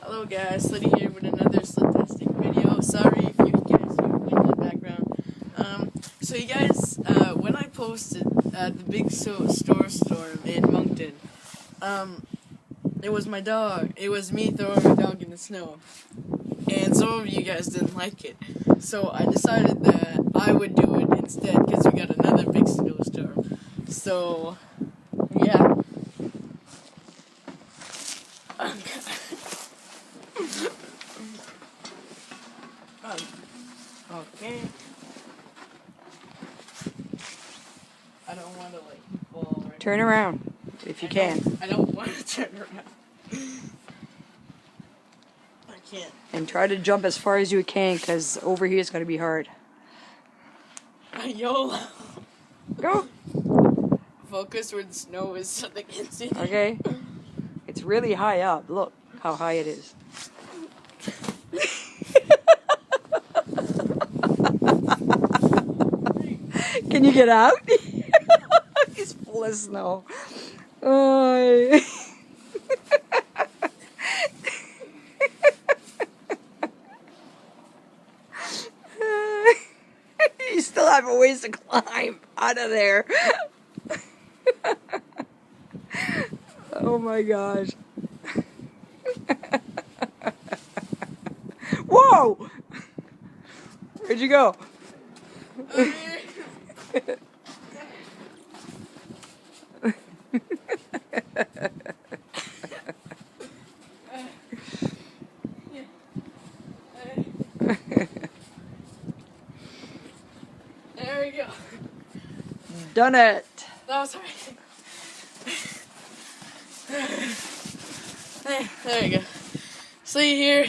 Hello guys, Slitty here with another Slitastic video. Sorry if you guys hear me in the background. So you guys, when I posted the big storm in Moncton, it was my dog. It was me throwing my dog in the snow. And some of you guys didn't like it. So I decided that I would do it instead because we got another big snowstorm. So, yeah. Okay. I don't want to fall right. Turn around if you can. I don't want to turn around. I can't. And try to jump as far as you can, because over here is going to be hard. YOLO. Go. Focus where the snow is so they can see. Okay. It's really high up. Look how high it is. Can you get out? He's full of snow. Oh. You still have a ways to climb out of there. Oh my gosh. Whoa! Where'd you go? There we go. Done it. Oh, sorry. There we go. See here.